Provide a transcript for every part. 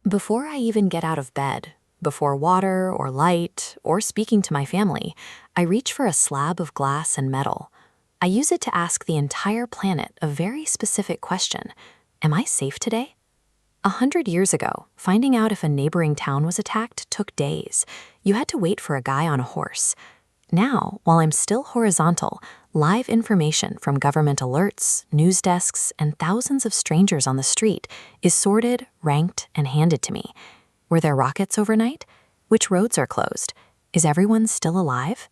Before I even get out of bed, before water or light or speaking to my family, I reach for a slab of glass and metal. I use it to ask the entire planet a very specific question. Am I safe today? 100 years ago, finding out if a neighboring town was attacked took days. You had to wait for a guy on a horse. Now, while I'm still horizontal, live information from government alerts, news desks, and thousands of strangers on the street is sorted, ranked, and handed to me. Were there rockets overnight? Which roads are closed? Is everyone still alive?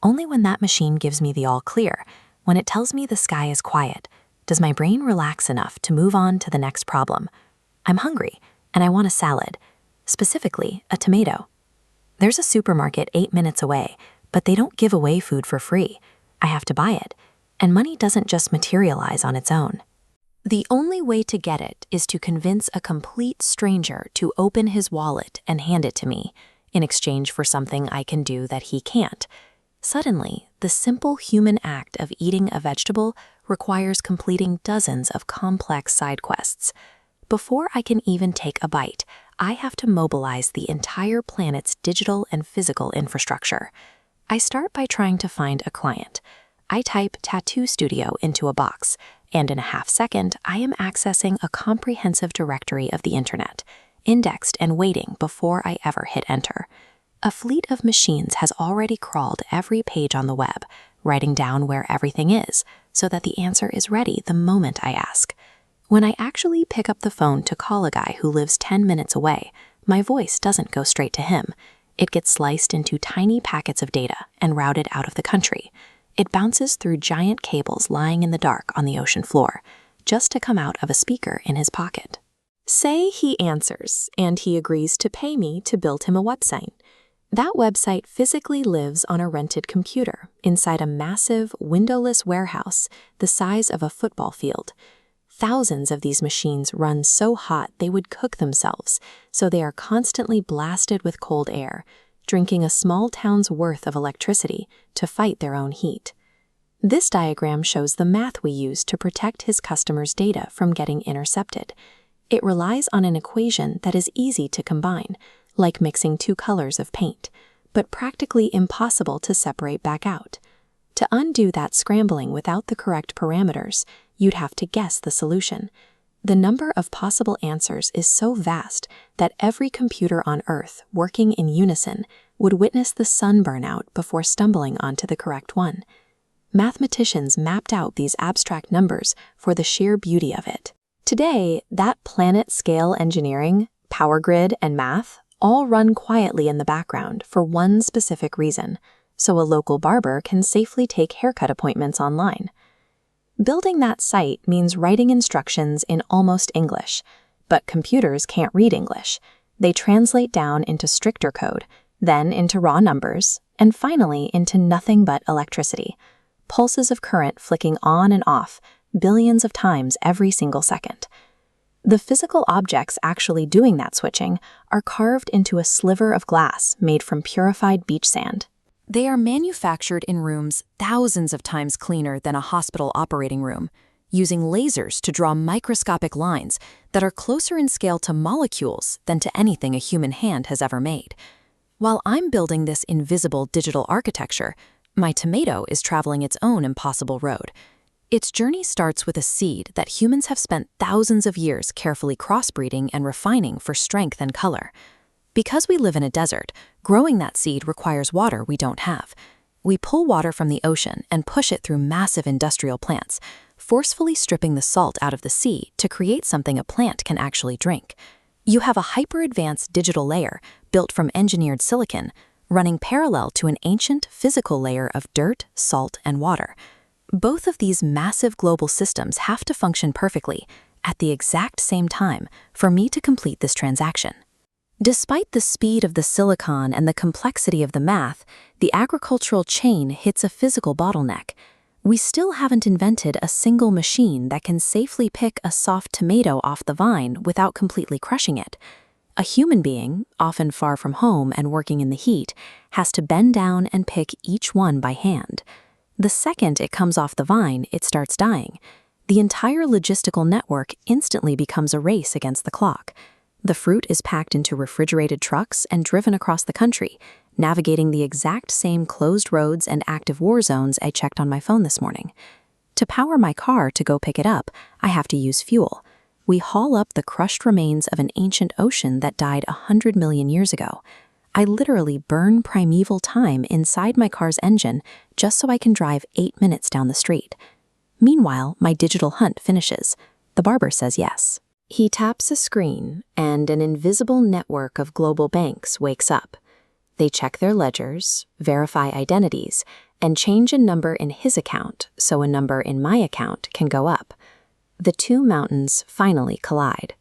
Only when that machine gives me the all clear, when it tells me the sky is quiet, does my brain relax enough to move on to the next problem. I'm hungry, and I want a salad, specifically a tomato. There's a supermarket 8 minutes away, but they don't give away food for free. I have to buy it, and money doesn't just materialize on its own. The only way to get it is to convince a complete stranger to open his wallet and hand it to me, in exchange for something I can do that he can't. Suddenly, the simple human act of eating a vegetable requires completing dozens of complex side quests. Before I can even take a bite, I have to mobilize the entire planet's digital and physical infrastructure. I start by trying to find a client. I type tattoo studio into a box, and in a half second, I am accessing a comprehensive directory of the internet, indexed and waiting before I ever hit enter. A fleet of machines has already crawled every page on the web, writing down where everything is, so that the answer is ready the moment I ask. When I actually pick up the phone to call a guy who lives 10 minutes away, my voice doesn't go straight to him. It gets sliced into tiny packets of data and routed out of the country. It bounces through giant cables lying in the dark on the ocean floor, just to come out of a speaker in his pocket. Say he answers, and he agrees to pay me to build him a website. That website physically lives on a rented computer inside a massive, windowless warehouse the size of a football field. Thousands of these machines run so hot they would cook themselves, so they are constantly blasted with cold air, drinking a small town's worth of electricity to fight their own heat. This diagram shows the math we use to protect his customers' data from getting intercepted. It relies on an equation that is easy to combine, like mixing two colors of paint, but practically impossible to separate back out. To undo that scrambling without the correct parameters, you'd have to guess the solution. The number of possible answers is so vast that every computer on Earth working in unison would witness the sun burn out before stumbling onto the correct one. Mathematicians mapped out these abstract numbers for the sheer beauty of it. Today, that planet-scale engineering, power grid, and math all run quietly in the background for one specific reason, so a local barber can safely take haircut appointments online. Building that site means writing instructions in almost English, but computers can't read English. They translate down into stricter code, then into raw numbers, and finally into nothing but electricity. Pulses of current flicking on and off billions of times every single second. The physical objects actually doing that switching are carved into a sliver of glass made from purified beach sand. They are manufactured in rooms thousands of times cleaner than a hospital operating room, using lasers to draw microscopic lines that are closer in scale to molecules than to anything a human hand has ever made. While I'm building this invisible digital architecture, my tomato is traveling its own impossible road. Its journey starts with a seed that humans have spent thousands of years carefully crossbreeding and refining for strength and color. Because we live in a desert, growing that seed requires water we don't have. We pull water from the ocean and push it through massive industrial plants, forcefully stripping the salt out of the sea to create something a plant can actually drink. You have a hyper-advanced digital layer built from engineered silicon, running parallel to an ancient physical layer of dirt, salt, and water. Both of these massive global systems have to function perfectly at the exact same time for me to complete this transaction. Despite the speed of the silicon and the complexity of the math, the agricultural chain hits a physical bottleneck. We still haven't invented a single machine that can safely pick a soft tomato off the vine without completely crushing it. A human being, often far from home and working in the heat, has to bend down and pick each one by hand. The second it comes off the vine, it starts dying. The entire logistical network instantly becomes a race against the clock. The fruit is packed into refrigerated trucks and driven across the country, navigating the exact same closed roads and active war zones I checked on my phone this morning. To power my car to go pick it up, I have to use fuel. We haul up the crushed remains of an ancient ocean that died 100 million years ago. I literally burn primeval time inside my car's engine just so I can drive 8 minutes down the street. Meanwhile, my digital hunt finishes. The barber says yes. He taps a screen, and an invisible network of global banks wakes up. They check their ledgers, verify identities, and change a number in his account so a number in my account can go up. The two mountains finally collide.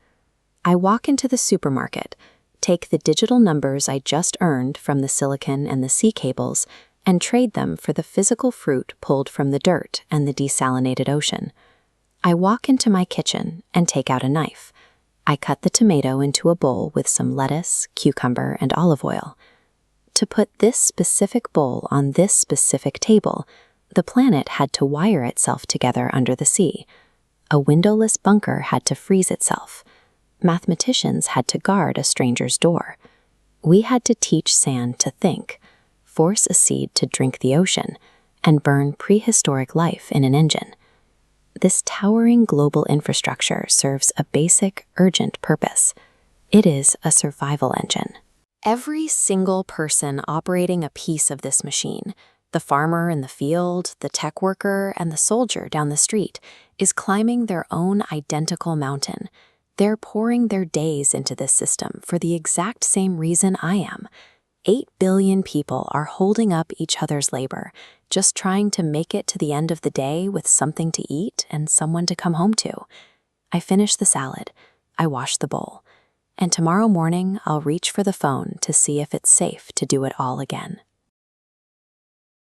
I walk into the supermarket, take the digital numbers I just earned from the silicon and the sea cables, and trade them for the physical fruit pulled from the dirt and the desalinated ocean. I walk into my kitchen and take out a knife. I cut the tomato into a bowl with some lettuce, cucumber, and olive oil. To put this specific bowl on this specific table, the planet had to wire itself together under the sea. A windowless bunker had to freeze itself. Mathematicians had to guard a stranger's door. We had to teach sand to think, force a seed to drink the ocean, and burn prehistoric life in an engine. This towering global infrastructure serves a basic, urgent purpose. It is a survival engine. Every single person operating a piece of this machine, the farmer in the field, the tech worker, and the soldier down the street, is climbing their own identical mountain. They're pouring their days into this system for the exact same reason I am. 8 billion people are holding up each other's labor, just trying to make it to the end of the day with something to eat and someone to come home to. I finish the salad, I wash the bowl, and tomorrow morning I'll reach for the phone to see if it's safe to do it all again.